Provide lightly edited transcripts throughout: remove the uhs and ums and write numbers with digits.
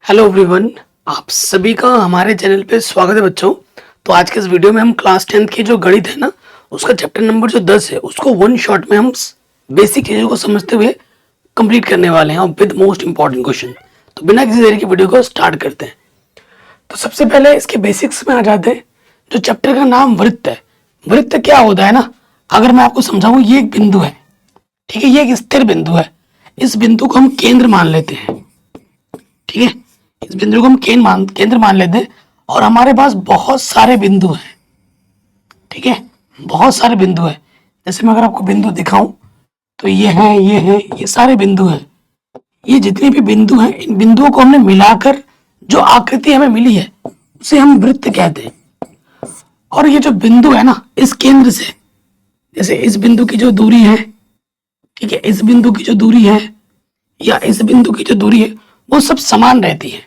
Hello everyone, आप सभी का हमारे चैनल पे स्वागत है बच्चों। तो आज के इस वीडियो में हम क्लास 10th की जो गणित है ना, उसका चैप्टर नंबर जो 10 है उसको वन शॉट में हम बेसिक चीज़ों को समझते हुए कंप्लीट करने वाले हैं और विद मोस्ट इंपॉर्टेंट क्वेश्चन। तो बिना किसी देरी की वीडियो को स्टार्ट करते हैं। तो सबसे पहले इसके बेसिक्स में आ जाते हैं। जो चैप्टर का नाम वृत्त है, वृत्त क्या होता है ना, अगर मैं आपको समझाऊँ, ये एक बिंदु है, ठीक है, ये एक स्थिर बिंदु है। इस बिंदु को हम केंद्र मान लेते हैं, ठीक है, इस बिंदु को हम केंद्र मान लेते हैं और हमारे पास बहुत सारे बिंदु हैं, ठीक है, बहुत सारे बिंदु हैं। जैसे मैं अगर आपको बिंदु दिखाऊं तो ये सारे बिंदु हैं। ये जितने भी बिंदु हैं, इन बिंदुओं को हमने मिलाकर जो आकृति हमें मिली है उसे हम वृत्त कहते हैं। और ये जो बिंदु है ना, इस केंद्र से, जैसे इस बिंदु की जो दूरी है, ठीक है, इस बिंदु की जो दूरी है या इस बिंदु की जो दूरी है वो सब समान रहती है।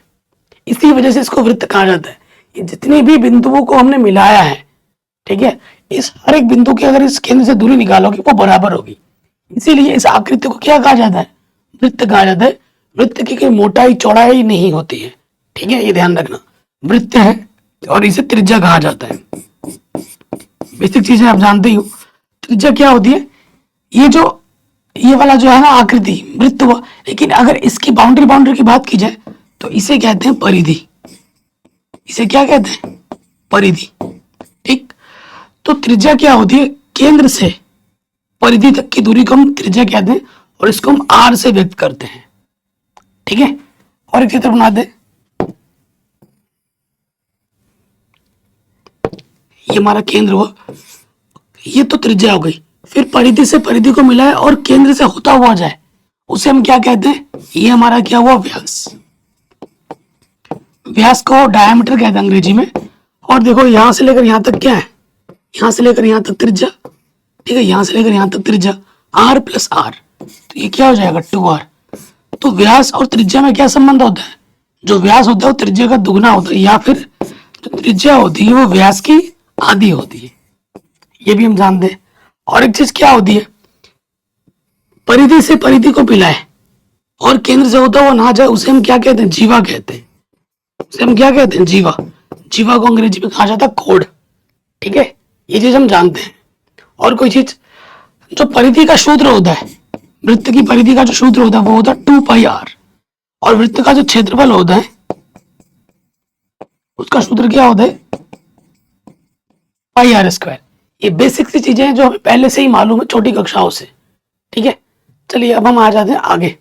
इसी वजह से इसको वृत्त कहा जाता है। ये जितने भी बिंदुओं को हमने मिलाया है, ठीक है, इस हर एक बिंदु की अगर इस केंद्र से दूरी निकालोगे वो बराबर होगी। इसीलिए इस आकृति को क्या कहा जाता है? वृत्त कहा जाता है। वृत्त की कोई मोटाई चौड़ाई नहीं होती है, ठीक है, ये ध्यान रखना। वृत्त है और इसे त्रिज्या कहा जाता है। बेसिक चीजें आप जानते ही हो। त्रिज्या क्या होती है? ये वाला जो है ना आकृति, वृत्त हुआ, लेकिन अगर इसकी बाउंड्री की बात की जाए तो इसे कहते हैं परिधि। इसे क्या कहते हैं? परिधि। ठीक, तो त्रिज्या क्या होती है? केंद्र से परिधि तक की दूरी को हम त्रिज्या कहते हैं और इसको हम आर से व्यक्त करते हैं, ठीक है। और एक चित्र बना दे। ये हमारा केंद्र हुआ, ये तो त्रिज्या हो गई। फिर परिधि से परिधि को मिलाए और केंद्र से होता हुआ जाए, उसे हम क्या कहते हैं? ये हमारा क्या हुआ? व्यास। व्यास को डायमीटर कहते हैं अंग्रेजी में। और देखो यहां से लेकर यहां तक क्या है? यहां से लेकर यहां तक त्रिज्या, ठीक है, यहां से लेकर यहां तक त्रिज्या, आर प्लस आर, तो ये क्या हो जाएगा? 2r। तो व्यास और त्रिज्या में क्या संबंध होता है? जो व्यास होता है वो त्रिज्या का दुगना होता है, या फिर जो त्रिज्या होती है वो व्यास की आधी होती है, ये भी हम जानते हैं। और एक चीज क्या होती है? परिधि से परिधि को मिलाए और केंद्र से होता हुआ ना जाए, उसे हम क्या कहते हैं? जीवा कहते हैं। उसे हम क्या कहते हैं? जीवा। जीवा को अंग्रेजी में कहा जाता है कोड, ठीक है, ये चीज हम जानते हैं। और कोई चीज, जो परिधि का सूत्र होता है, वृत्त की परिधि का जो सूत्र होता है वो होता है 2πr। और वृत्त का जो क्षेत्रफल होता है उसका सूत्र क्या होता है? πr²। ये बेसिक सी चीजें हैं जो हमें पहले से ही मालूम है छोटी कक्षाओं से, ठीक है। चलिए अब हम आ जाते हैं आगे।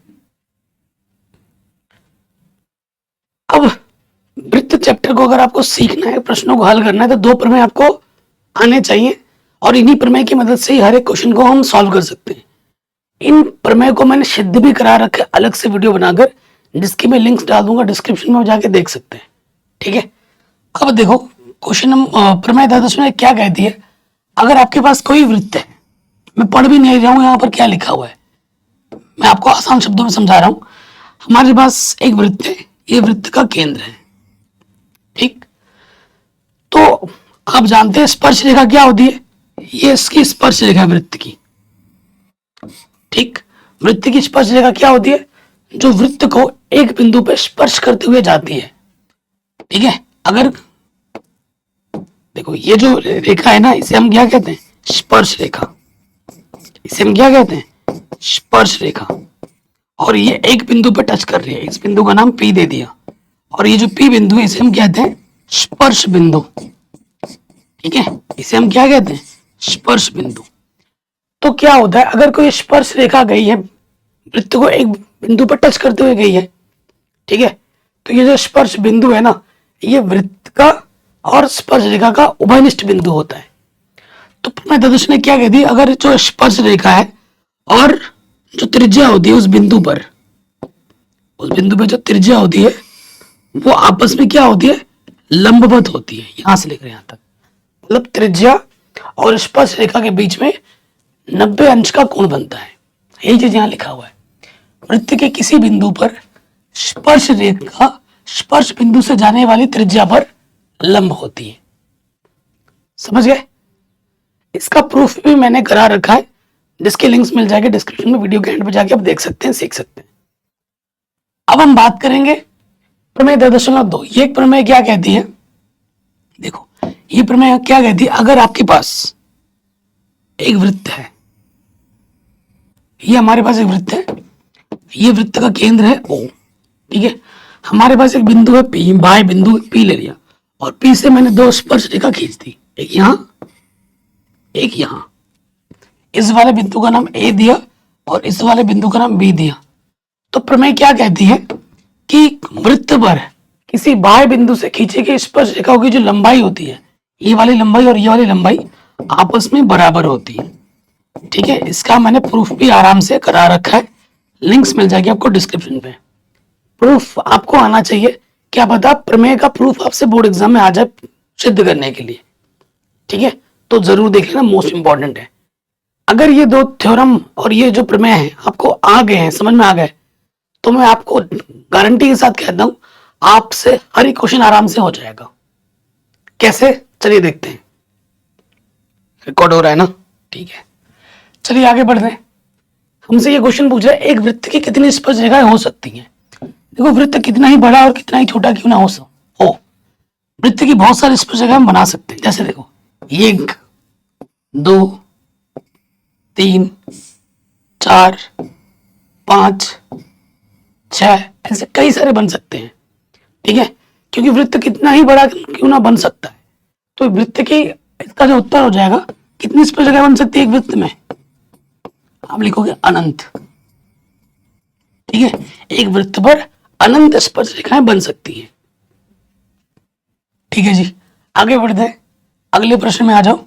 अब वृत्त चैप्टर को अगर आपको सीखना है, प्रश्नों को हल करना है, तो दो प्रमेय आपको आने चाहिए और इन्हीं प्रमेय की मदद से ही हर एक क्वेश्चन को हम सॉल्व कर सकते हैं। इन प्रमेय को मैंने सिद्ध भी करा रखा है अलग से वीडियो बनाकर, जिसकी मैं लिंक्स डाल दूंगा डिस्क्रिप्शन में, जाके देख सकते हैं, ठीक है। अब देखो क्वेश्चन प्रमेय 10 में क्या कहती है? अगर आपके पास कोई वृत्त है, मैं पढ़ भी नहीं रहा हूं यहाँ पर क्या लिखा हुआ है, मैं आपको आसान शब्दों में समझा रहा हूं। हमारे पास एक वृत्त है, ये वृत्त का केंद्र है, ठीक। तो आप जानते हैं स्पर्श रेखा क्या होती है? ये इसकी स्पर्श रेखा वृत्त की, ठीक। वृत्त की स्पर्श रेखा क्या होती है? जो वृत्त को एक बिंदु पर स्पर्श करते हुए जाती है, ठीक है। अगर देखो ये जो रेखा है ना, इसे हम क्या कहते हैं? स्पर्श रेखा। इसे हम क्या कहते हैं? स्पर्श रेखा। और ये एक बिंदु पर टच कर रही है, इस बिंदु का नाम P दे दिया। और ये जो P बिंदु है इसे हम कहते हैं स्पर्श बिंदु, ठीक है, इसे हम क्या कहते हैं? स्पर्श बिंदु। तो क्या होता है, अगर कोई स्पर्श रेखा गई है, वृत्त को एक बिंदु पर टच करते हुए गई है, ठीक है, तो ये जो स्पर्श बिंदु है ना, ये वृत्त का और स्पर्श रेखा का उभयनिष्ठ बिंदु होता है। तो प्रमेय 10 ने क्या कह दी? अगर जो स्पर्श रेखा है और जो त्रिज्या होती है उस बिंदु पर जो त्रिज्या होती है वो आपस में क्या होती है? लंबवत होती है, यहां से लेकर यहां तक। मतलब त्रिज्या और स्पर्श रेखा के बीच में 90 अंश का कोण बनता है, यही चीज यहां लिखा हुआ है। वृत्त के किसी बिंदु पर स्पर्श रेखा स्पर्श बिंदु से जाने वाली त्रिज्या पर लंब होती है। समझ गए? इसका प्रूफ भी मैंने करा रखा है, जिसके लिंक्स मिल जाएंगे डिस्क्रिप्शन में, वीडियो के एंड पे जाके आप देख सकते हैं, सीख सकते हैं। अब हम बात करेंगे प्रमेय 10.2 ये एक प्रमेय क्या कहती है, देखो ये प्रमेय क्या कहती है, अगर आपके पास एक वृत्त है, ये हमारे पास एक वृत्त है, ये वृत्त का केंद्र है O, ठीक है, हमारे पास एक बिंदु है P, बाह्य बिंदु P ले लिया और P से मैंने दो स्पर्श रेखा खींच दी, एक यहां एक यहां, इस वाले बिंदु का नाम A दिया और इस वाले बिंदु का नाम B दिया। तो प्रमेय क्या कहती है कि वृत्त पर किसी बाह्य बिंदु से खींची गई स्पर्श रेखाओं की जो लंबाई होती है, ये वाली लंबाई और ये वाली लंबाई आपस में बराबर होती है, ठीक है। इसका मैंने प्रूफ भी आराम से करा रखा है, लिंक्स मिल जाएगी आपको डिस्क्रिप्शन पे। प्रूफ आपको आना चाहिए, क्या पता प्रमेय का प्रूफ आपसे बोर्ड एग्जाम में आ जाए सिद्ध करने के लिए, ठीक है, तो जरूर देख लेना, मोस्ट इंपॉर्टेंट है। अगर ये दो थ्योरम और ये जो प्रमेय है आपको आ गए हैं, समझ में आ गए, तो मैं आपको गारंटी के साथ कहता हूं आपसे हर एक क्वेश्चन आराम से हो जाएगा। कैसे, चलिए देखते हैं। रिकॉर्ड हो रहा है ना, ठीक है, चलिए आगे बढ़ते हैं। हमसे ये क्वेश्चन पूछ रहा है एक वृत्त की कितनी स्पर्श रेखाएं हो सकती हैं। देखो वृत्त कितना ही बड़ा और कितना ही छोटा क्यों ना हो वृत्त की बहुत सारी स्पर्श रेखाएं हम बना सकते हैं। जैसे देखो 1 2 3 4 5 6 ऐसे कई सारे बन सकते हैं, ठीक है, क्योंकि वृत्त कितना ही बड़ा क्यों ना बन सकता है। तो वृत्त की इसका जो उत्तर हो जाएगा, कितनी स्पर्श रेखाएं बन सकती है एक वृत्त में, आप लिखोगे अनंत, ठीक है, एक वृत्त पर अनंत स्पर्श रेखाएं बन सकती हैं, ठीक है जी। आगे बढ़ते हैं, अगले प्रश्न में आ जाओ।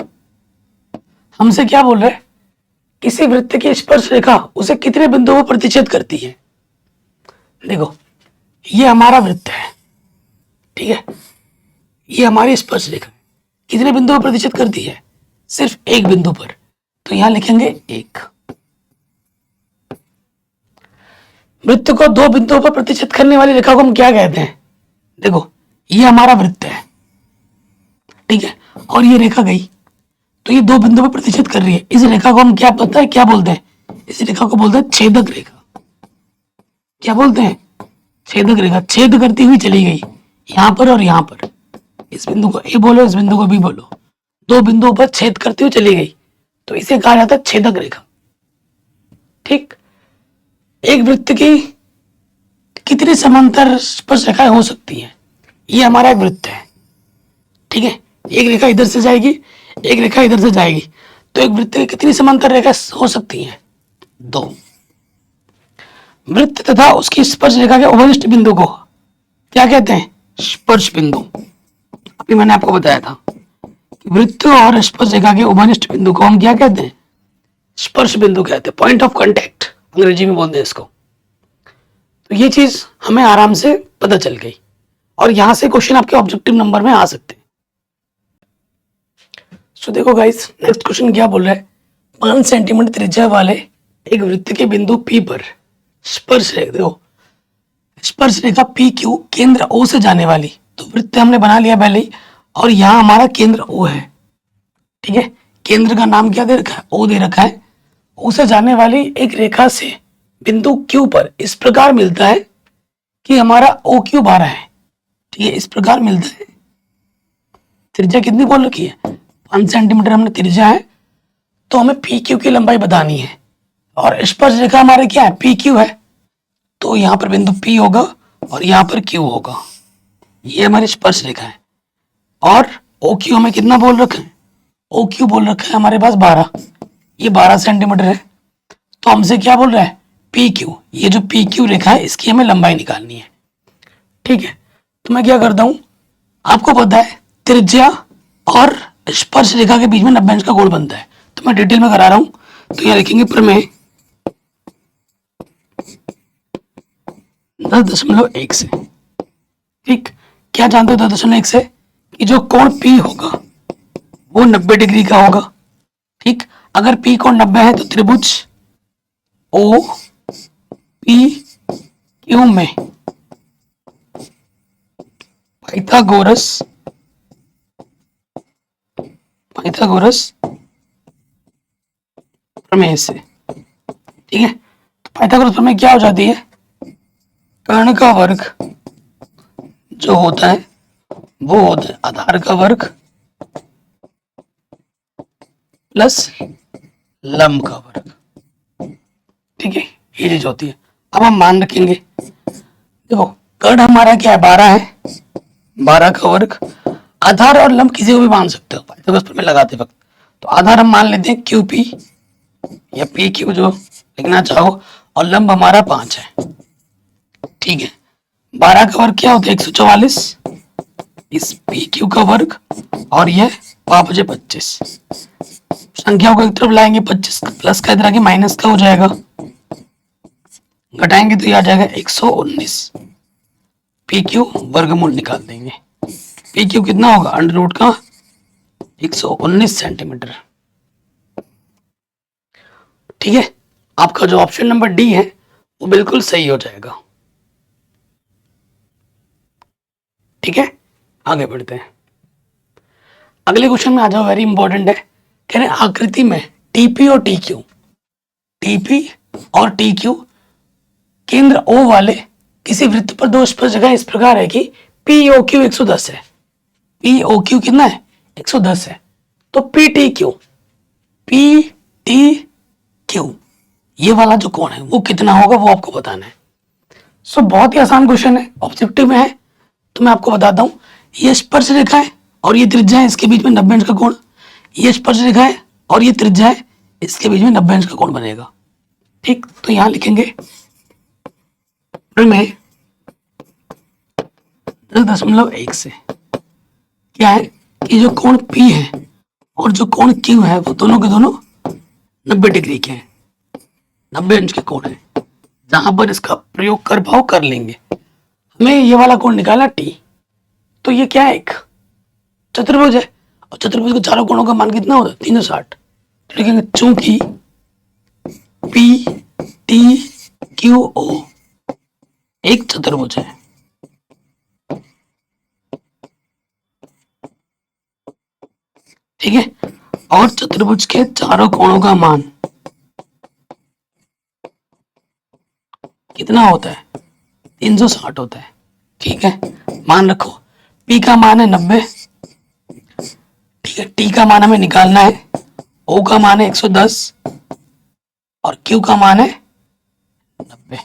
हमसे क्या बोल रहे हैं, किसी वृत्त की स्पर्श रेखा उसे कितने बिंदुओं पर प्रतिच्छेद करती है। देखो ये हमारा वृत्त है, ठीक है, ये हमारी स्पर्श रेखा है, कितने बिंदुओं पर प्रतिच्छेद करती है, सिर्फ एक बिंदु पर, तो यहां लिखेंगे 1। वृत्त को दो बिंदुओं पर प्रतिच्छेद करने वाली रेखा को हम क्या कहते हैं। देखो ये हमारा वृत्त है, ठीक है, और ये रेखा गई, तो ये दो बिंदुओं पर प्रतिच्छेद कर रही है, इस रेखा को हम क्या पता है क्या बोलते हैं, इस रेखा को बोलते हैं छेदक रेखा। क्या बोलते हैं, छेदक रेखा, छेद करती हुई चली गई यहां पर और यहां पर, इस बिंदु को ए बोलो, इस बिंदु को बी बोलो, दो बिंदुओं पर छेद करती हुई चली गई, तो इसे कहा जाता है छेदक रेखा, ठीक। एक वृत्त की कितनी समांतर स्पर्श रेखाएं हो सकती हैं, ये हमारा एक वृत्त है, ठीक है, एक रेखा इधर से जाएगी, एक रेखा इधर से जाएगी, तो एक वृत्त की कितनी समांतर रेखा हो सकती हैं, 2। वृत्त तथा उसकी स्पर्श रेखा के उभयनिष्ठ बिंदु को क्या कहते हैं, स्पर्श बिंदु। अभी मैंने आपको बताया था कि वृत्त और स्पर्श रेखा के उभयनिष्ठ बिंदु को हम क्या कहते हैं, स्पर्श बिंदु कहते हैं, पॉइंट ऑफ कांटेक्ट अंग्रेजी में बोलते हैं इसको। तो ये चीज हमें आराम से पता चल गई, और यहां से क्वेश्चन आपके ऑब्जेक्टिव नंबर में आ सकते हैं। सो देखो गाइस, नेक्स्ट क्वेश्चन क्या बोल रहा है, 5 सेंटीमीटर त्रिज्या वाले एक वृत्त के बिंदु P पर स्पर्श रेखा, देखो स्पर्श रेखा पी क्यू केंद्र O से जाने वाली, तो वृत्त हमने बना लिया पहले ही, और यहां हमारा केंद्र O है, ठीक है, केंद्र का नाम क्या दे रखा है, O दे रखा है। O से जाने वाली एक रेखा से बिंदु Q पर इस प्रकार मिलता है कि हमारा OQ आ रहा है, ठीक है, इस प्रकार मिलता है। त्रिज्या कितनी बोल रखी है, 5 सेंटीमीटर हमने त्रिज्या है, तो हमें PQ की लंबाई बतानी है, और स्पर्श रेखा हमारे क्या है, PQ है, तो यहाँ पर बिंदु P होगा और यहाँ पर Q होगा, ये हमारी स्पर्श रेखा है। और OQ हमें कितना बोल रखा है, OQ बोल रखा है हमारे पास 12, ये 12 सेंटीमीटर है, तो हमसे क्या बोल रहा है, PQ, ये जो PQ रेखा है इसकी हमें लंबाई निकालनी है, ठीक है। तो मैं क्या करता हूं, आपको पता है त्रिज्या और स्पर्श रेखा के बीच में 90 अंश का कोण बनता है, तो मैं डिटेल में करा रहा हूं। तो यहाँ लिखेंगे प्रमेय 10.1 से, ठीक, क्या जानते हो 10.1 से कि जो कोण P होगा वो 90 डिग्री का होगा, ठीक। अगर P कोण 90 है तो त्रिभुज O P Q में पाइथागोरस प्रमेय से, ठीक है। तो पाइथागोरस प्रमेय क्या हो जाती है, कर्ण का वर्ग जो होता है वो होता है आधार का वर्ग प्लस लंब का वर्ग। ठीक है, ये चीज होती है। अब हम मान रखेंगे, देखो कर्ण हमारा क्या है, 12 है, 12 का वर्ग। आधार और लंब किसी को भी मान सकते हो पाइथागोरस प्रमेय लगाते वक्त। तो आधार हम मान लेते हैं क्यू पी या पी क्यू जो लिखना चाहो, और लंब हमारा 5 है। ठीक है, 12 का वर्ग क्या होता है 144, इस पी क्यू का वर्ग, और ये 5×25। संख्याओं को एक तरफ लाएंगे, 25 प्लस का इधर आगे माइनस का हो जाएगा, घटाएंगे तो ये आ जाएगा 119। पी क्यू वर्गमूल निकाल देंगे, पी क्यू कितना होगा अंडर रूट का 119 सेंटीमीटर। ठीक है, आपका जो ऑप्शन नंबर डी है वो बिल्कुल सही हो जाएगा। ठीक है, आगे बढ़ते हैं। अगले क्वेश्चन में आ जाओ, वेरी इंपॉर्टेंट है। कह रहे आकृति में टीपी और टीक्यू, टीपी और टीक्यू केंद्र ओ वाले किसी वृत्त पर दो स्पर्श जगह इस प्रकार है कि पी ओ क्यू 110 है। पी ओ क्यू कितना है 110 है। तो पी टी क्यू ये वाला जो कोण है वो कितना होगा वो आपको बताना है। सो बहुत ही आसान क्वेश्चन है, ऑब्जेक्टिव में है, तो मैं आपको बताता हूं। ये स्पर्श रेखा है और ये त्रिज्या है, इसके बीच में 90 अंश का कोण। ये स्पर्श रेखा है और ये त्रिज्या है, इसके बीच में 90 अंश का कोण बनेगा। ठीक, तो यहां लिखेंगे में 10.1 से क्या है कि जो कोण P है और जो कोण Q है वो दोनों के दोनों 90 डिग्री के हैं, 90 अंश के कोण है। जहां पर इसका प्रयोग कर पाओ कर लेंगे। हमें ये वाला कोण निकाला T, तो ये क्या है एक चतुर्भुज है, और चतुर्भुज के चारों कोणों का मान कितना होता है 360। तो लिखेंगे चूंकि P T Q O एक चतुर्भुज है, ठीक है, और चतुर्भुज के चारों कोणों का मान कितना होता है 360 होता है। ठीक है, मान रखो P का मान है 90, ठीक है, T का मान हमें निकालना है, O का मान है 110 और Q का मान है 90।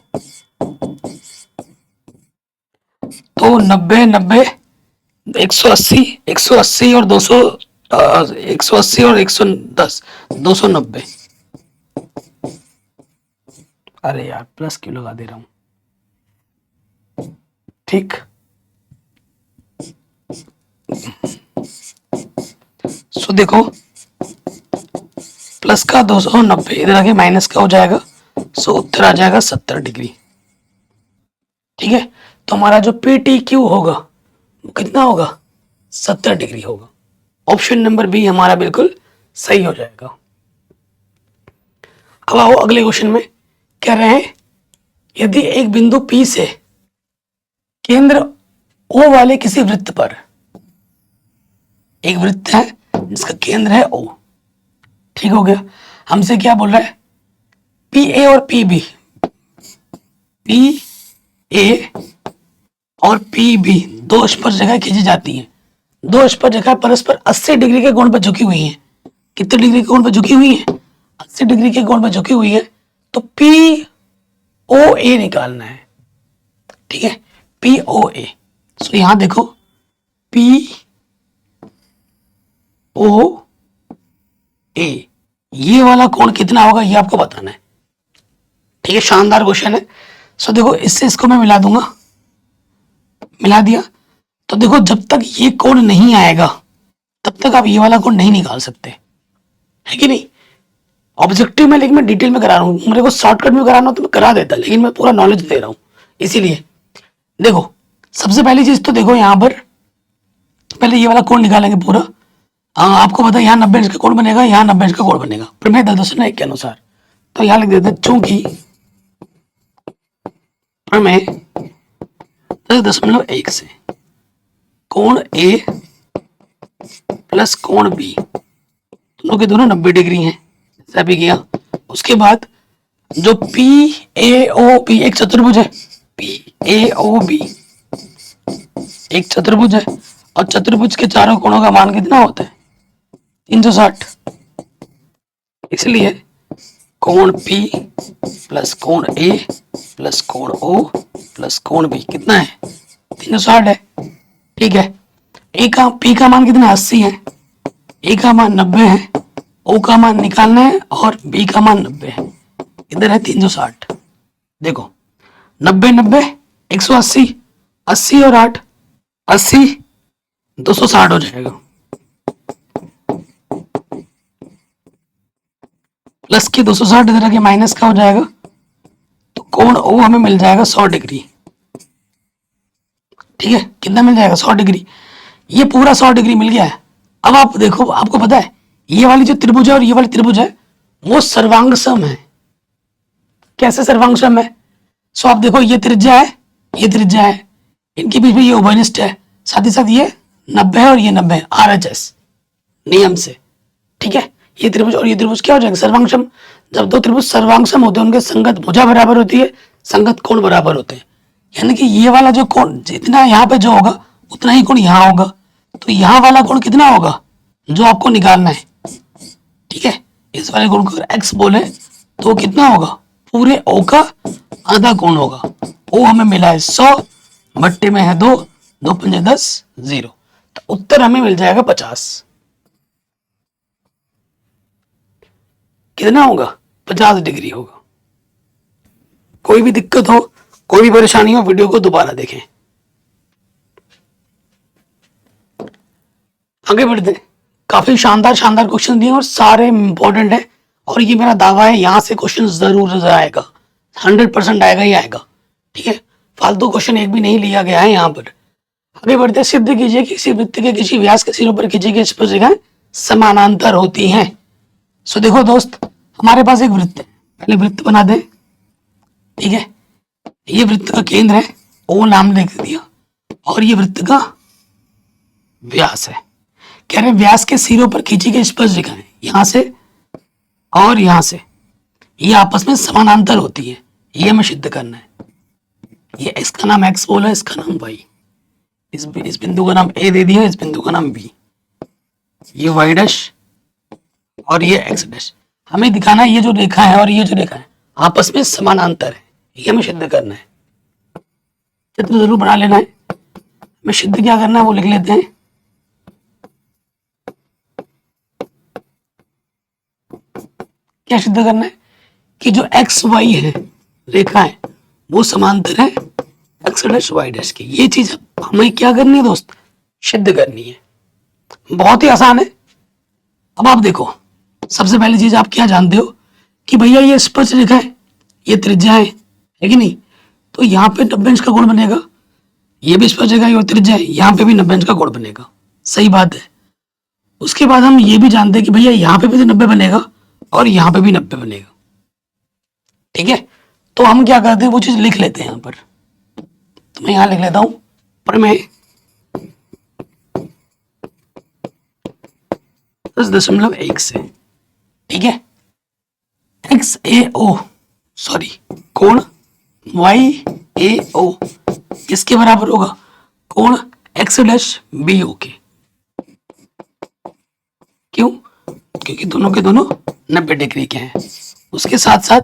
तो 90 90 180 180 और 200 180 और 110 290। अरे यार प्लस क्यों लगा दे रहा हूं। ठीक, सो देखो प्लस का 290 इधर आगे माइनस का हो जाएगा, सो उत्तर आ जाएगा 70 डिग्री। ठीक है, तो हमारा जो पी टी क्यू होगा वो कितना होगा 70 डिग्री होगा। ऑप्शन नंबर बी हमारा बिल्कुल सही हो जाएगा। अब आओ अगले क्वेश्चन में, कह रहे हैं यदि एक बिंदु P से केंद्र O वाले किसी वृत्त पर, एक वृत्त है जिसका केंद्र है O, ठीक हो गया, हमसे क्या बोल रहा है पी ए और पी बी, पी ए और पी बी दो स्पर्श जगह खींची जाती हैं। दो स्पर्श जगह परस्पर 80 डिग्री के कोण पर झुकी हुई हैं। कितने डिग्री के कोण पर झुकी हुई हैं 80 डिग्री के कोण पर झुकी हुई है। तो पी ओ ए निकालना है, ठीक है, पी ओ ए। सो यहां देखो पी ओ ए ये वाला कोण कितना होगा ये आपको बताना है। ठीक है, शानदार क्वेश्चन है। सो देखो इससे इसको मैं मिला दूंगा, मिला दिया, तो देखो जब तक ये कोण नहीं आएगा तब तक आप ये वाला कोण नहीं निकाल सकते, है कि नहीं। ऑब्जेक्टिव में लेकिन मैं डिटेल में करा रहा हूँ, मेरे को शॉर्टकट में कराना हो तो मैं करा देता, लेकिन मैं पूरा नॉलेज दे रहा हूँ। इसीलिए देखो सबसे पहली चीज तो देखो यहाँ पर पहले ये वाला कोण निकालेंगे पूरा। आपको पता है यहाँ 90 अंश का कोण बनेगा, यहाँ 90 अंश का कोण बनेगा प्रमेय 10.1 के अनुसार। तो यहाँ लिख देते हैं चूंकि प्रमेय 10.1 से कोण A प्लस कोण B दोनों के दोनों 90 डिग्री हैं, ऐसा भी किया। उसके बाद जो PAOB एक चतुर्भुज है, PAOB एक चतुर्भुज है और चतुर्भुज के चारों कोणों का मान कितना होता है? 360। इसलिए कोण P प्लस कोण A प्लस कोण O प्लस कोण B कितना है? 360 है। ठीक है, P का मान कितना? 80 है, A का मान 90 है, O का मान निकालना है और B का मान 90 है। इधर है 360। देखो 90 90 180, 80 और 8 80, 260 हो जाएगा। प्लस के 260 इधर के माइनस का हो जाएगा, तो कोण O हमें मिल जाएगा 100 डिग्री। ठीक है, कितना मिल जाएगा? 100 डिग्री। ये पूरा 100 डिग्री मिल गया है। अब आप देखो, आपको पता है ये वाली जो त्रिभुज है और ये वाली त्रिभुज है वो सर्वांग सम है। कैसे सर्वांग सम है? सो आप देखो, ये त्रिज्या है, ये त्रिज्या है, इनके बीच में ये उभयनिष्ठ है, साथ ही साथ ये 90 है और ये 90 है, RHS नियम से। ठीक है, ये त्रिभुज और ये त्रिभुज क्या हो जाएगा? सर्वांगसम। जब दो त्रिभुज सर्वांगसम होते हैं उनके संगत भुजा बराबर होती है, संगत कोण बराबर होते हैं। यानी कि ये वाला जो कोण जितना यहाँ पे जो होगा उतना ही कोण यहाँ होगा, तो यहाँ वाला कोण कितना होगा जो आपको निकालना है? ठीक है, इस वाले कोण को अगर x बोले तो कितना होगा? पूरे O का आधा कोण होगा। O हमें मिला है 100, भट्टे में है 2, 2 पंजे 10, 0, तो उत्तर हमें मिल जाएगा 50। कितना होगा? 50 डिग्री होगा। कोई भी दिक्कत हो, कोई भी परेशानी हो, वीडियो को दोबारा देखें। आगे बढ़ते हैं। काफी शानदार शानदार क्वेश्चन दिए और सारे इंपॉर्टेंट है, और ये मेरा दावा है यहाँ से क्वेश्चन जरूर आएगा, 100% आएगा ही आएगा। ठीक है, फालतू क्वेश्चन एक भी नहीं लिया गया है यहाँ पर। आगे बढ़ते, सिद्ध कीजिए कि किसी वृत्त के किसी व्यास के सिरों पर खींची गई स्पर्शिकाएं समानांतर होती हैं। सो देखो दोस्त, हमारे पास एक वृत्त है, पहले वृत्त बना दें। ठीक है, ये वृत्त का केंद्र है, ओ नाम लिख दिया, और ये वृत्त का व्यास है। कह रहे व्यास के सिरों पर खींची गई स्पर्शिकाएं यहां से और यहां से ये आपस में समानांतर होती है, ये हमें सिद्ध करना है। ये इसका नाम x बोला, इसका नाम y, इस बिंदु का नाम a दे दिया, इस बिंदु का नाम b, ये y डैश और ये x डैश। हमें दिखाना है ये जो रेखा है और ये जो रेखा है आपस में समानांतर है, ये हमें सिद्ध करना है। चित्र जरूर बना लेना है। हमें सिद्ध क्या करना है वो लिख लेते हैं। क्या सिद्ध करना है? कि जो एक्स वाई है रेखा है वो समांतर है एक्स डैश वाई डैश की। ये चीज हमें क्या करनी है दोस्त? सिद्ध करनी है। बहुत ही आसान है। अब आप देखो, सबसे पहली चीज आप क्या जानते हो कि भैया ये स्पर्श रेखा है, ये त्रिज्या है कि नहीं? तो यहाँ पे 90 अंश का कोण बनेगा, ये भी स्पर्श रेखा है, त्रिज्या है, यहाँ पे भी 90 अंश का कोण बनेगा। सही बात है। उसके बाद हम ये भी जानते हैं कि भैया यहाँ पे भी तो 90 बनेगा और यहाँ पे भी 90 बनेगा। ठीक है, तो हम क्या करते हैं वो चीज लिख लेते हैं यहाँ पर। तो मैं यहाँ लिख लेता हूं प्रमेय 10.1 से। ठीक है, कोण YAO किसके बराबर होगा? कोण x डैश BO के। क्यों? क्योंकि दोनों के दोनों 90 डिग्री के हैं। उसके साथ साथ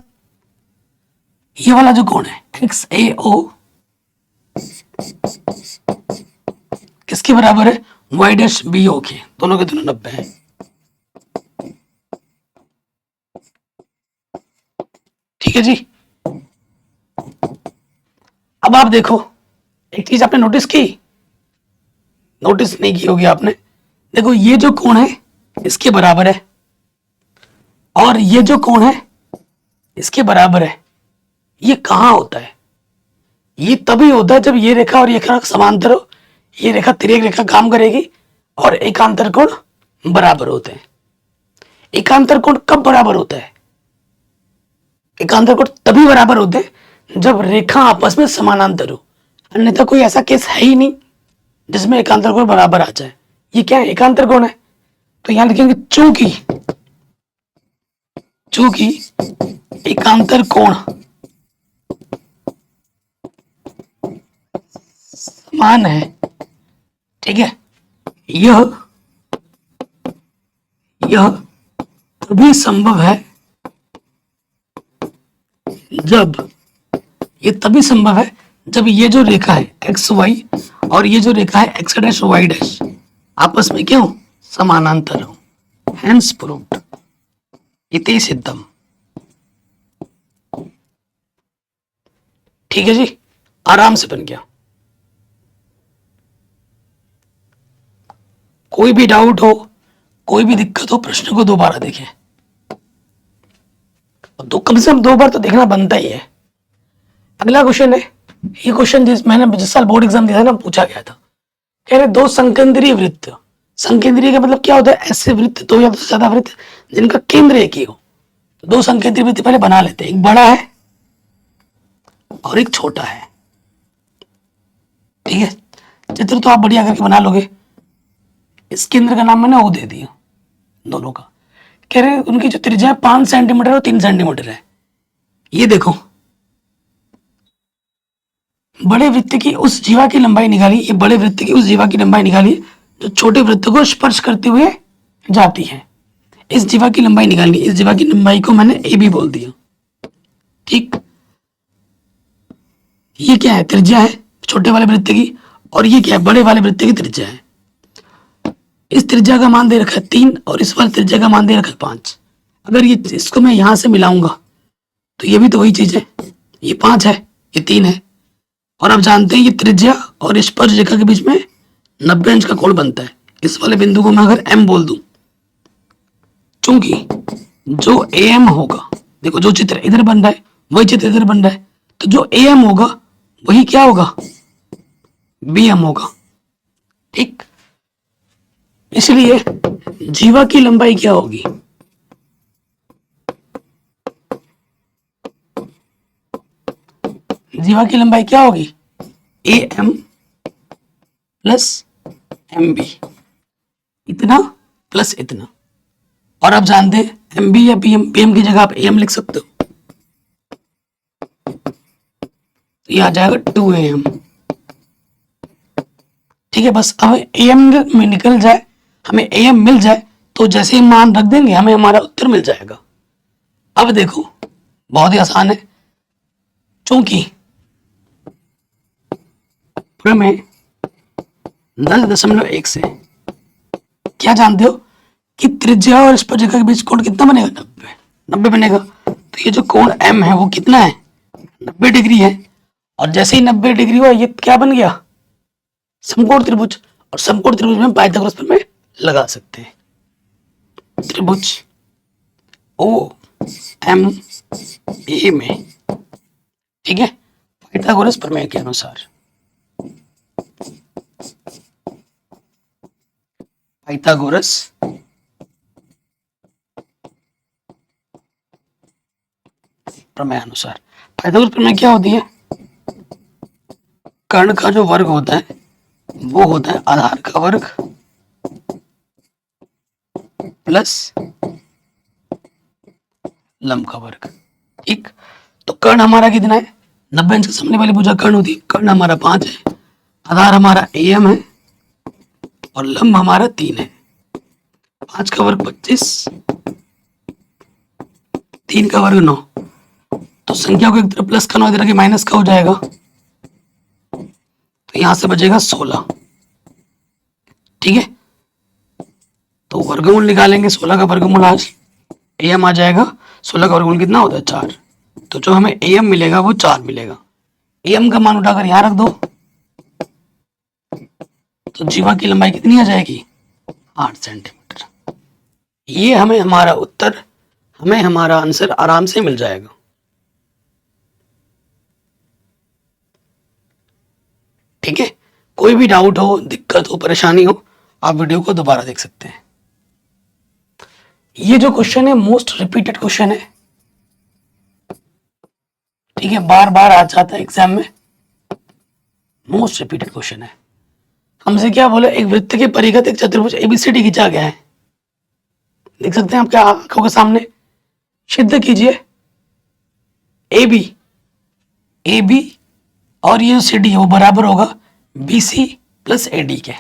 ये वाला जो कोण है XAO किसके बराबर है? Y डैश BO के, दोनों के दोनों 90 हैं। ठीक है जी। अब आप देखो, एक चीज आपने नोटिस की, नोटिस नहीं की होगी आपने। देखो ये जो कोण है इसके बराबर है और ये जो कोण है इसके बराबर है। ये कहां होता है? ये तभी होता है जब ये रेखा और ये रेखा समांतर हो, ये रेखा तिर्यक रेखा काम करेगी और एकांतर कोण बराबर होते हैं। एकांतर कोण कब बराबर होता है? एकांतर कोण तभी बराबर होते हैं जब रेखा आपस में समानांतर हो, अन्यथा कोई ऐसा केस है ही नहीं जिसमें एकांतर कोण बराबर आ जाए। ये क्या है? एकांतर कोण है। तो यहां लिखेंगे चूंकि एकांतर कोण समान है ठीक है। यह तभी संभव है जब, ये तभी संभव है जब ये जो रेखा है एक्स वाई और ये जो रेखा है एक्स डैश वाई डैश आपस में क्यों समानांतर हो। हेंस प्रूव्ड, इति सिद्धम। ठीक है जी, आराम से बन गया। कोई भी डाउट हो, कोई भी दिक्कत हो, प्रश्न को दोबारा देखें। तो कम से कम 2 बार तो देखना बनता ही है। अगला क्वेश्चन है, ये क्वेश्चन मैंने जिस साल बोर्ड एग्जाम दिया था ना, पूछा गया था। कह रहे 2 संकेंद्रीय वृत्त, संकेंद्रीय का मतलब क्या होता है, ऐसे वृत्त 2 या 2 से ज्यादा वृत्त जिनका केंद्र एक ही हो। 2 संकेंद्रीय वृत्त पहले बना लेते हैं, एक बड़ा है और एक छोटा है। ठीक है, चित्र तो आप बढ़िया करके बना लोगे। इस केंद्र का नाम मैंने ओ दे दिया दोनों का। कह रहे उनकी जो त्रिज्या 5 सेंटीमीटर और 3 सेंटीमीटर है। ये देखो, बड़े वृत्त की उस जीवा की लंबाई निकाली, ये बड़े वृत्त की उस जीवा की लंबाई निकाली जो छोटे वृत्त को स्पर्श करते हुए जाती है। इस जीवा की लंबाई निकालनी, इस जीवा की लंबाई को मैंने ए बी बोल दिया। ठीक, ये क्या है, त्रिज्या है छोटे वाले वृत्त की, और ये क्या है, बड़े वाले वृत्त की त्रिज्या है। इस त्रिज्या का मान दे रखा है 3 और इस वाले त्रिज्या का मान दे रखा है 5। अगर ये इसको मैं यहां से मिलाऊंगा तो ये भी तो वही चीज है, ये 5 है, ये 3 है। और आप जानते हैं ये त्रिज्या और स्पर्श रेखा के बीच में 90 अंश का कोण बनता है। इस वाले बिंदु को मैं अगर m बोल दूं, चूंकि जो am होगा, देखो जो चित्र इधर बन रहा है वही चित्र इधर बन रहा है, तो जो am होगा वही क्या होगा, bm होगा। ठीक, इसलिए जीवा की लंबाई क्या होगी, जीवा की लंबाई क्या होगी, A M plus M B, इतना प्लस इतना। और आप जानते हैं एम बी या पी एम की जगह आप ए एम लिख सकते हो, तो ये आ जाएगा 2am। ठीक है, बस अब ए एम में निकल जाए, हमें ए एम मिल जाए, तो जैसे ही मान रख देंगे हमें हमारा उत्तर मिल जाएगा। अब देखो बहुत ही आसान है, चूंकि में 10.1 से क्या जानते हो कि त्रिज्या और स्पर्श रेखा के बीच कोण कितना बनेगा, 90 बनेगा। तो ये जो कोण m है वो कितना है, 90 डिग्री है। और जैसे ही 90 डिग्री हुआ ये क्या बन गया, समकोण त्रिभुज। और समकोण त्रिभुज में पाइथागोरस प्रमेय लगा सकते हैं। त्रिभुज ओ एम ए में, ठीक है, पाइथागोरस प्रमेय के अनुसार, पाइथागोरस प्रमेय अनुसार, पाइथागोरस प्रमेय क्या होती है, कर्ण का जो वर्ग होता है वो होता है आधार का वर्ग प्लस लंब का वर्ग। ठीक, तो कर्ण हमारा कितना है, 90 अंश के सामने वाली भुजा कर्ण होती है, कर्ण हमारा 5 है, आधार हमारा एम है और लंब हमारा 3 है। 5 का वर्ग 25, 3 का वर्ग 9, तो संख्या को एक तरफ प्लस का 9 इधर के माइनस का हो जाएगा, तो यहां से बचेगा 16। ठीक है, तो वर्गमूल निकालेंगे, 16 का वर्गमूल आज एम आ जाएगा, 16 का वर्गमूल कितना होता है 4, तो जो हमें एम मिलेगा वो 4 मिलेगा। एम का मान उठाकर यहां रख दो, तो जीवा की लंबाई कितनी आ जाएगी, 8 सेंटीमीटर। ये हमें हमारा उत्तर, हमें हमारा आंसर आराम से मिल जाएगा। ठीक है, कोई भी डाउट हो, दिक्कत हो, परेशानी हो, आप वीडियो को दोबारा देख सकते हैं। ये जो क्वेश्चन है मोस्ट रिपीटेड क्वेश्चन है, ठीक है, बार बार आ जाता है एग्जाम में, मोस्ट रिपीटेड क्वेश्चन है। हमसे क्या बोले, एक वृत्त के परिघत एक चतुर्भुज एबीसीडी खींचा गया है, देख सकते हैं आपके आंखों के सामने, सिद्ध कीजिए ए बी और ये सी डी वो बराबर होगा B C plus A D के।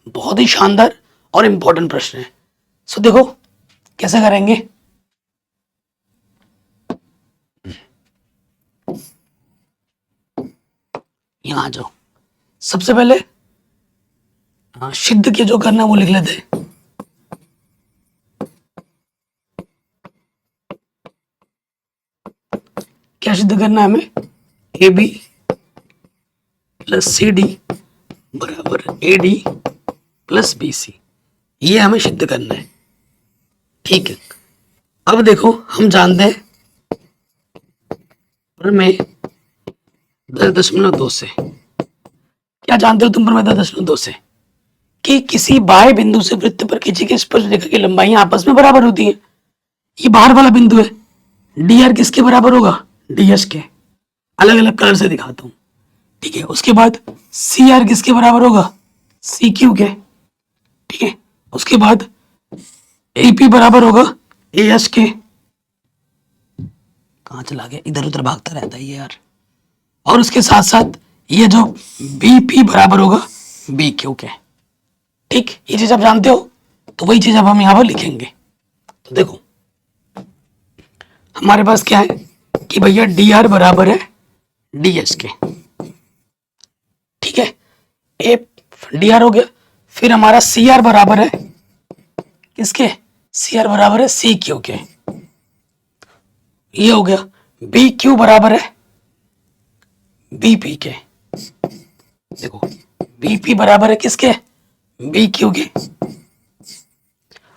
बहुत ही शानदार और इंपॉर्टेंट प्रश्न है। सो देखो कैसे करेंगे। यहां आ जाओ। सबसे पहले सिद्ध के जो करना है वो लिख लेते हैं। क्या सिद्ध करना है हमें? A B plus C D बराबर A D plus B C, ये हमें सिद्ध करना है। ठीक है, अब देखो हम जानते हैं प्रमेय 10.2 से, क्या जानते हो तुम प्रमेय 10.2 से? कि किसी बाह्य बिंदु से वृत्त पर खींची गई स्पर्शरेखा की लंबाई आपस में बराबर होती है। ये बाहर वाला बिंदु है, डी आर किसके बराबर होगा? डी एस के। अलग अलग कलर से दिखाता हूं। ठीक है, उसके बाद सी आर किसके बराबर होगा? सी क्यू के। ठीक है, उसके बाद ए पी बराबर होगा ए एस के। कहां चला गया, इधर उधर भागता रहता है ये यार। और उसके साथ साथ ये जो बी पी बराबर होगा बी क्यू के। ठीक, ये चीज आप जानते हो, तो वही चीज अब हम यहां पर लिखेंगे। तो देखो हमारे पास क्या है कि भैया डी आर बराबर है डी एस के। ठीक है, ए डी आर हो गया। फिर हमारा सी आर बराबर है किसके? सी आर बराबर है सी क्यू के। ये हो गया। बी क्यू बराबर है बी पी के। देखो बी पी बराबर है किसके? बी क्यू के।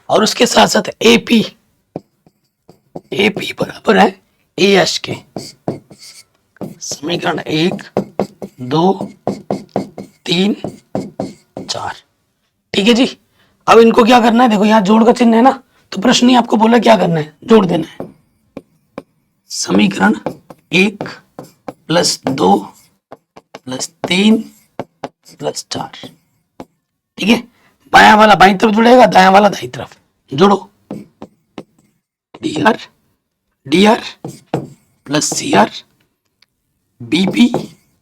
और उसके साथ साथ ए पी बराबर है ए एस के। समीकरण 1 2 3 4। ठीक है जी, अब इनको क्या करना है? देखो यहाँ जोड़ का चिन्ह है ना, तो प्रश्न ही आपको बोला क्या करना है, जोड़ देना है। समीकरण 1 प्लस 2 प्लस 3 प्लस 4। ठीक है, बायां वाला बाईं तरफ जुड़ेगा, दायां वाला दाईं तरफ। जोड़ो, D R plus C R B P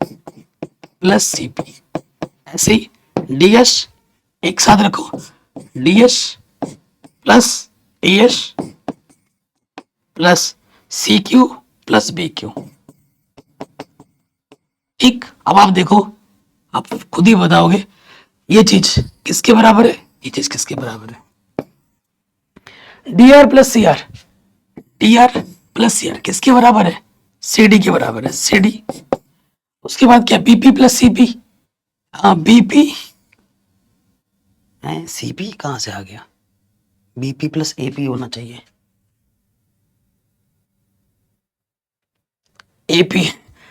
plus C P. ऐसे ही डी एस एक साथ रखो, D S plus A S plus C Q plus B Q. ठीक, अब आप देखो, आप खुद ही बताओगे ये चीज किसके बराबर है, ये चीज किसके बराबर है? D R plus C R, D R plus C R किसके बराबर है? सी डी के बराबर है, सी डी। उसके बाद क्या? BP plus CP. हाँ, बीपी सीपी कहां से आ गया? बीपी प्लस एपी होना चाहिए। एपी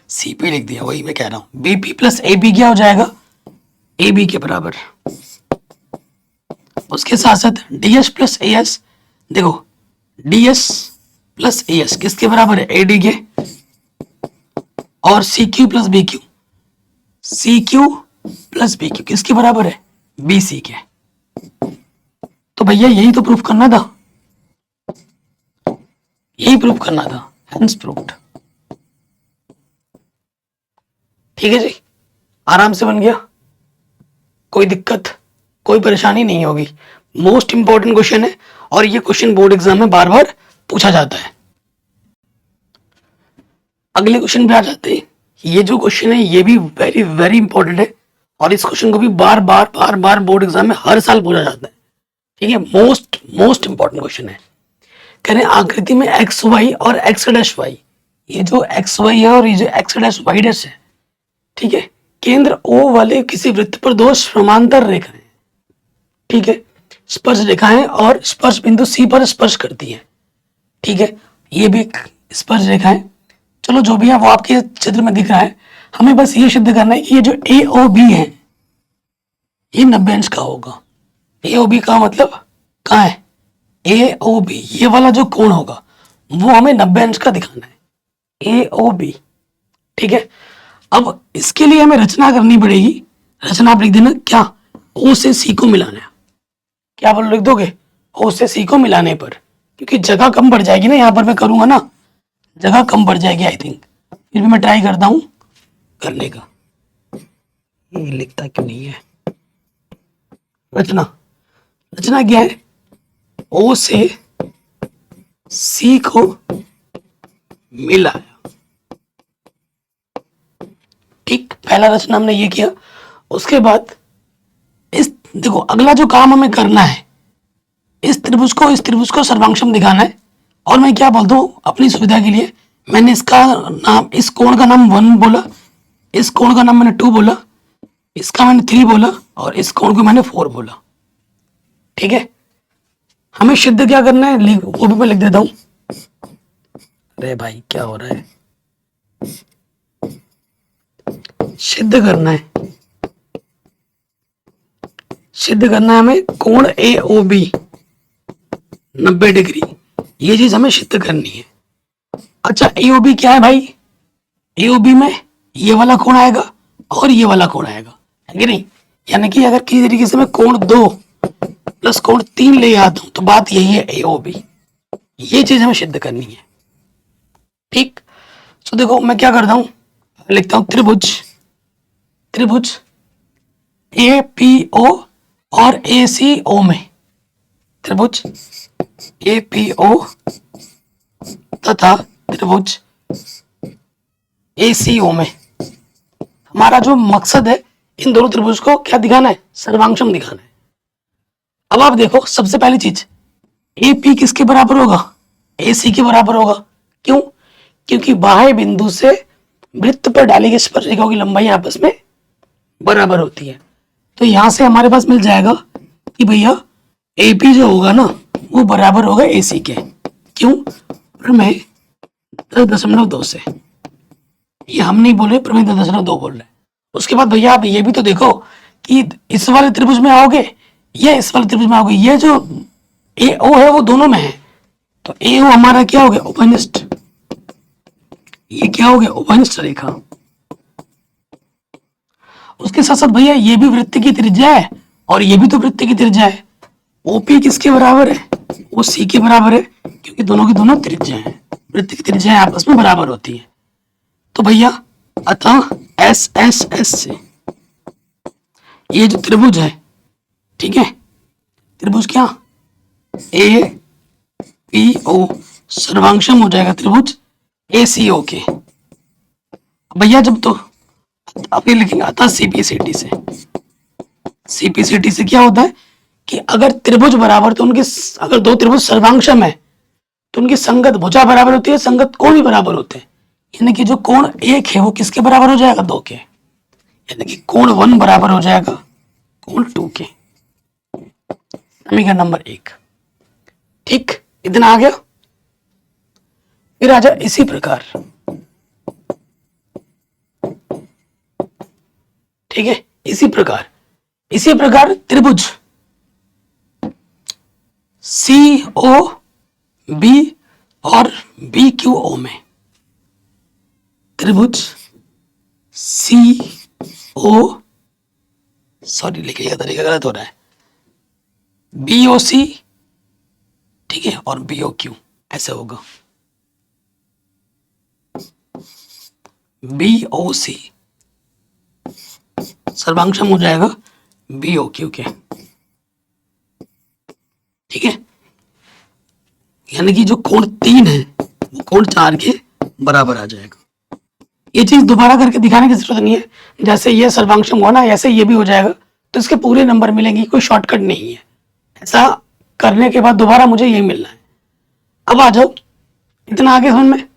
सीपी लिख दिया, वही मैं कह रहा हूं। बीपी प्लस एपी क्या हो जाएगा? ए बी के बराबर। उसके साथ साथ डीएस प्लस एएस, देखो डीएस प्लस एएस किसके बराबर है? एडी के। और C Q plus B Q, C Q plus B Q किसके बराबर है? बी सी के। तो भैया यही तो प्रूफ करना था, यही प्रूफ करना था, हेंस प्रूफ्ड। ठीक है जी, आराम से बन गया, कोई दिक्कत कोई परेशानी नहीं होगी। मोस्ट इंपॉर्टेंट क्वेश्चन है और ये क्वेश्चन बोर्ड एग्जाम में बार बार पूछा जाता है। अगले क्वेश्चन पे आ जाते हैं। ये जो क्वेश्चन है ये भी वेरी वेरी इंपॉर्टेंट है और इस क्वेश्चन को भी बार बार बोर्ड एग्जाम में हर साल पूछा जाता है। ठीक है, मोस्ट इंपॉर्टेंट क्वेश्चन है। कह रहे आकृति में एक्स वाई और एक्स डैश वाई, ये जो एक्स वाई है और ये जो एक्स डैश वाई डैश है, ठीक है, केंद्र ओ वाले किसी वृत्त पर दो समांतर रेखाएं, ठीक है, स्पर्श रेखाएं और स्पर्श बिंदु सी पर स्पर्श करती है। ठीक है, ये भी स्पर्श रेखाएं, चलो जो भी है वो आपके चित्र में दिख रहा है। हमें बस ये सिद्ध करना है कि ये जो ए ओ बी है ये 90 अंश का होगा। ए ओ बी का मतलब कहाँ है? ए ओ बी, ये वाला जो कोण होगा वो हमें 90 अंश का दिखाना है, ए ओ बी। ठीक है, अब इसके लिए हमें रचना करनी पड़ेगी। रचना आप लिख देना क्या? ओ से सी को मिलाना। क्या बोल लिख दोगे? ओ से सी को मिलाने पर, क्योंकि जगह कम पड़ जाएगी ना, यहाँ पर मैं करूंगा ना, जगह कम पड़ जाएगी आई थिंक। फिर भी मैं ट्राई करता हूं करने का। ये लिखता क्यों नहीं है? रचना। रचना क्या है? ओ से सी को मिलाया। ठीक, पहला रचना हमने ये किया। उसके बाद इस देखो अगला जो काम हमें करना है, इस त्रिभुज को सर्वांशम दिखाना है। और मैं क्या बोलता हूँ अपनी सुविधा के लिए, मैंने इसका नाम, इस कोण का नाम 1 बोला, इस कोण का नाम मैंने 2 बोला, इसका मैंने 3 बोला और इस कोण को मैंने 4 बोला। ठीक है, हमें सिद्ध क्या करना है वो भी मैं लिख देता हूं। अरे भाई क्या हो रहा है? सिद्ध करना है, सिद्ध करना है हमें कोण ए ओ बी 90 डिग्री, ये चीज हमें सिद्ध करनी है। अच्छा ए ओ बी क्या है भाई? ए ओ बी में ये वाला कोण आएगा और ये वाला कोण आएगा, है कि नहीं? यानी कि अगर किसी तरीके से मैं कोण 2 प्लस कोण 3 ले आता हूं तो बात यही है ए ओ बी, ये चीज हमें सिद्ध करनी है। ठीक, तो देखो मैं क्या करता हूं, लिखता हूं त्रिभुज, त्रिभुज ए पी ओ और ए सी ओ में, त्रिभुज ए पी ओ तथा त्रिभुज ए सी ओ में हमारा जो मकसद है इन दोनों त्रिभुज को क्या दिखाना है? सर्वांशम दिखाना है। अब आप देखो सबसे पहली चीज, ए पी किसके बराबर होगा? ए सी के बराबर होगा। क्यों? क्योंकि बाह्य बिंदु से वृत्त पर डाली गई स्पर्शिकाओं की लंबाई आपस में बराबर होती है। तो यहां से हमारे पास मिल जाएगा कि भैया ए पी जो होगा ना वो बराबर होगा ए सी के। क्यों? प्रमेय 10.2 से, ये हम नहीं बोल रहे, प्रमेय 10.2 बोल रहे हैं। उसके बाद भैया आप ये भी तो देखो कि इस वाले त्रिभुज में आओगे या इस वाले त्रिभुज में आओगे, ये जो ए ओ है वो दोनों में है, तो ए ओ हमारा क्या हो गया? उभयनिष्ठ। ये क्या हो गया? उभयनिष्ठ रेखा। उसके साथ साथ भैया ये भी वृत्त की त्रिज्या है और ये भी तो वृत्त की त्रिज्या है। ओपी किसके बराबर है? वो सी के बराबर है, क्योंकि दोनों की दोनों त्रिज्या है, वृत्त की त्रिज्याएं आपस में बराबर होती है। तो भैया अतः एस एस एस से ये जो त्रिभुज है, ठीक है, त्रिभुज क्या? ए पी ओ सर्वांशम हो जाएगा त्रिभुज ए सी ओ के। भैया जब तो आप ये लिखेंगे अतः सीपीसीटी से, सीपीसीटी से क्या होता है कि अगर त्रिभुज बराबर तो उनके, अगर दो त्रिभुज सर्वांशम है तो उनकी संगत भुजा बराबर होती है, संगत कोण भी बराबर होते हैं। यानी कि जो कोण 1 है वो किसके बराबर हो जाएगा? 2 के। यानी कि कोण 1 बराबर हो जाएगा कोण 2 के। समीकरण नंबर 1। ठीक, इतना आ गया। फिर आ जा इसी प्रकार, ठीक है, इसी प्रकार त्रिभुज सी ओ बी और बी क्यू ओ में, त्रिभुज सी ओ, सॉरी लिखने का तरीका गलत हो रहा है, बी ओ सी, ठीक है, और बी ओ क्यू, ऐसे होगा बी ओ सी सर्वांशम हो जाएगा बी ओ क्यू के। ठीक है, यानी कि जो कोण 3 है वो कोण 4 के बराबर आ जाएगा। ये चीज दोबारा करके दिखाने की जरूरत नहीं है, जैसे ये सर्वांशम हुआ ना ऐसे ये भी हो जाएगा, तो इसके पूरे नंबर मिलेंगे, कोई शॉर्टकट नहीं है। ऐसा करने के बाद दोबारा मुझे यही मिलना है। अब आ जाओ, इतना आगे समझ में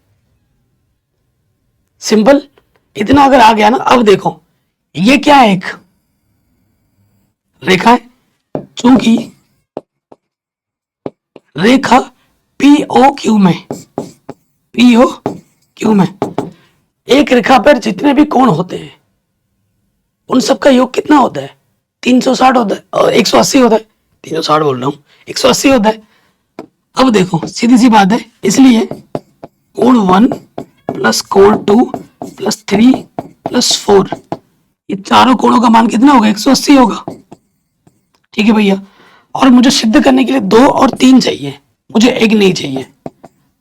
सिंपल, इतना अगर आ गया ना, अब देखो ये क्या है, एक रेखा है, चूंकि रेखा पीओ क्यू में, पीओ क्यू में एक रेखा पर जितने भी कोण होते हैं उन सबका योग कितना होता है? 360 होता है और 180 होता है, 360 बोल रहा हूं, 180 होता है। अब देखो सीधी सी बात है, इसलिए कोण 1 प्लस कोण 2 प्लस 3 प्लस 4, ये चारों कोणों का मान कितना होगा? 180 होगा। ठीक है भैया, और मुझे सिद्ध करने के लिए 2 और 3 चाहिए, मुझे 1 नहीं चाहिए,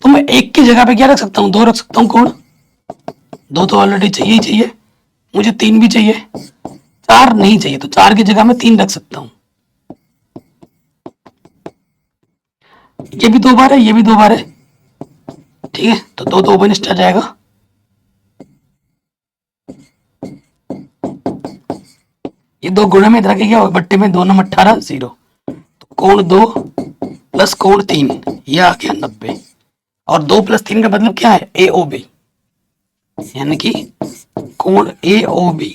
तो मैं 1 की जगह पे क्या रख सकता हूँ? 2 रख सकता हूँ। कोण 2 तो ऑलरेडी चाहिए ही चाहिए, मुझे 3 भी चाहिए, 4 नहीं चाहिए, तो 4 की जगह मैं 3 रख सकता हूँ। ये भी 2 बार है, ये भी 2 बार है, ठीक है, तो 2 तो ओपन आ जाएगा। ये 2 गुणे में इधर के क्या होगा, बट्टे में 2 नम 18 0, तो कोण 2 प्लस कोण 3, ये आ गया 90। और 2 + 3 का मतलब क्या है, ए ओ बी, यानी कि कोण ए ओ बी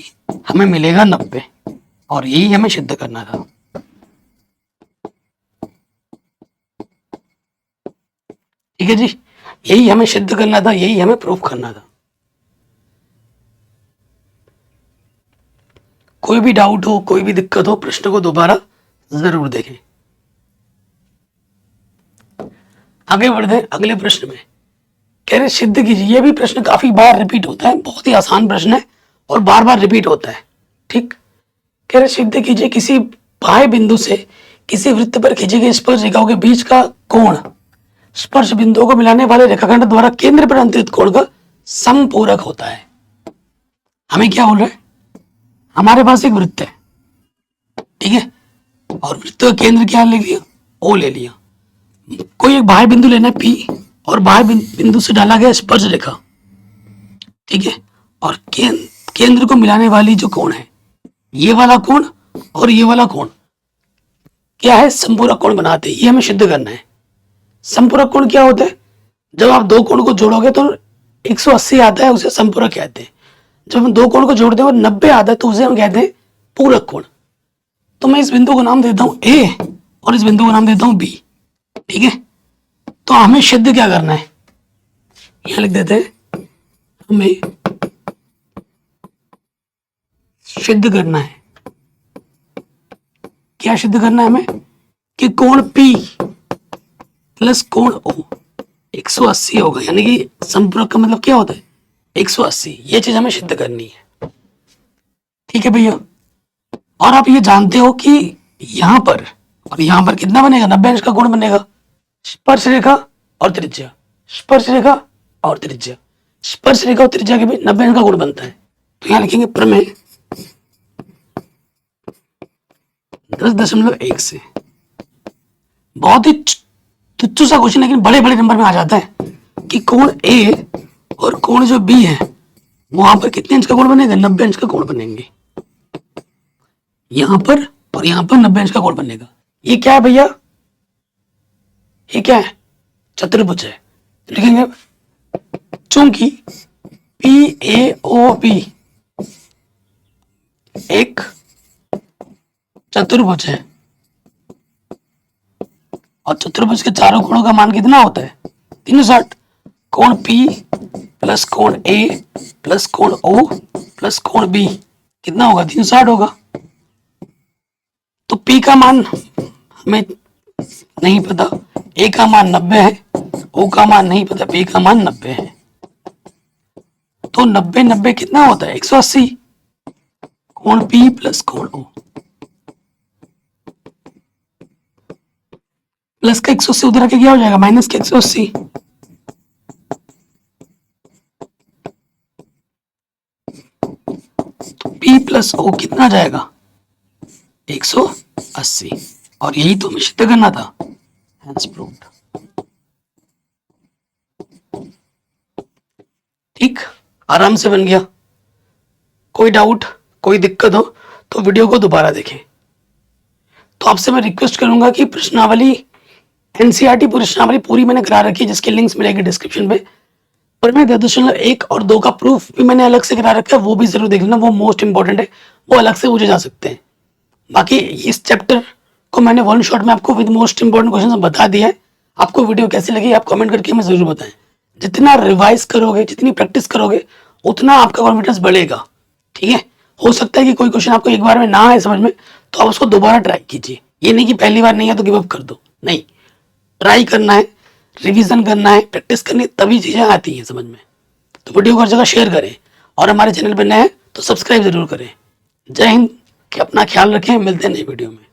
हमें मिलेगा 90, और यही हमें सिद्ध करना था। ठीक है जी, यही हमें सिद्ध करना था, यही हमें प्रूफ करना था। कोई भी डाउट हो, कोई भी दिक्कत हो, प्रश्न को दोबारा जरूर देखें। आगे बढ़ते हैं अगले प्रश्न में। कह रहे सिद्ध कीजिए, ये भी प्रश्न काफी बार रिपीट होता है, बहुत ही आसान प्रश्न है और बार बार रिपीट होता है। ठीक, कह रहे सिद्ध कीजिए किसी बाह्य बिंदु से किसी वृत्त पर खींची गई स्पर्श रेखाओं के बीच का कोण स्पर्श बिंदुओं को मिलाने वाले रेखाखंड द्वारा केंद्र पर अंतरित कोण का समपूरक होता है। हमें क्या बोल रहे हैं, हमारे पास एक वृत्त है, ठीक है, और वृत्त का केंद्र क्या ले लिया, ओ ले लिया। कोई एक बाह्य बिंदु लेना है पी, और बाह्य बिंदु से डाला गया स्पर्श रेखा, ठीक है, और केंद्र को मिलाने वाली जो कोण है, ये वाला कोण और ये वाला कोण क्या है, संपूरक कोण बनाते हैं। ये हमें सिद्ध करना है। संपूरक कोण क्या होता है, जब आप 2 कोण को जोड़ोगे तो 180 आता है, उसे संपूरक कहते हैं। जब हम 2 कोण को जोड़ते हैं और 90 आता है तो उसे हम कहते हैं पूरक कोण। तो मैं इस बिंदु को नाम देता हूं ए और इस बिंदु को नाम देता हूं बी, ठीक है। तो हमें सिद्ध क्या करना है, यहां लिख देते हैं, हमें सिद्ध करना है। क्या सिद्ध करना है हमें, कि कोण P प्लस कोण O 180 होगा, यानी कि संपूरक का मतलब क्या होता है 180। ये चीज हमें सिद्ध करनी है, ठीक है भैया। और आप ये जानते हो कि यहां पर और यहां पर कितना बनेगा, 90 अंश का कोण बनेगा। स्पर्श रेखा और त्रिज्या, स्पर्श रेखा और त्रिज्या, स्पर्श रेखा और त्रिज्या के बीच 90 अंश का कोण बनता है। तो यहां लिखेंगे प्रमेय 10.1 से। बहुत ही तुच्छ सा क्वेश्चन, लेकिन बड़े बड़े नंबर में आ जाता है कि कोण ए और कोण जो बी है वहां पर कितने अंश का कोण बनेगा, 90 अंश का कोण बनेंगे। यहां पर और यहां पर 90 अंश का कोण बनेगा। ये क्या है भैया, ये क्या है, चतुर्भुज है। तो लिखेंगे चूंकि PAOB एक चतुर्भुज है और चतुर्भुज के चारों कोणों का मान कितना होता है 360। कोण P प्लस कोण A प्लस कोण O प्लस कोण B कितना होगा, 360 होगा। तो P का मान हमें नहीं पता, A का मान 90 है, O का मान नहीं पता, B का मान 90 है। तो 90 90 कितना होता है 180। कोण P प्लस कोण O प्लस का 180 उधर आके क्या हो जाएगा, माइनस का 180। तो P प्लस O कितना जाएगा 180, और यही तो हमें सिद्ध करना था। Hence proved। ठीक, आराम से बन गया। कोई डाउट, कोई दिक्कत हो तो वीडियो को दोबारा देखें। तो आपसे मैं रिक्वेस्ट करूंगा कि प्रश्नावली एनसीईआरटी प्रश्नावली पूरी मैंने करा रखी है, जिसकी लिंक्स मिलेगी डिस्क्रिप्शन में। पर मैं 10.1 और 2 का प्रूफ भी मैंने अलग से करा रखा है, वो भी जरूर देख लेना, वो मोस्ट इंपॉर्टेंट है, वो अलग से पूछे जा सकते हैं। बाकी इस चैप्टर को मैंने 1 शॉट में आपको विद मोस्ट इंपॉर्टेंट क्वेश्चन बता दिया है। आपको वीडियो कैसी लगी आप कमेंट करके हमें जरूर बताएं। जितना रिवाइज करोगे, जितनी प्रैक्टिस करोगे, उतना आपका कॉन्फिडेंस बढ़ेगा, ठीक है। हो सकता है कि कोई क्वेश्चन आपको एक बार में ना आए समझ में, तो आप उसको दोबारा ट्राई कीजिए। ये नहीं कि पहली बार नहीं है तो गिव अप कर दो, नहीं, ट्राई करना है, रिवीजन करना है, प्रैक्टिस करनी है, तभी चीजें आती हैं समझ में। तो वीडियो को हर जगह शेयर करें और हमारे चैनल पर नए हैं तो सब्सक्राइब जरूर करें। जय हिंद, कि अपना ख्याल रखें, मिलते हैं नई वीडियो में।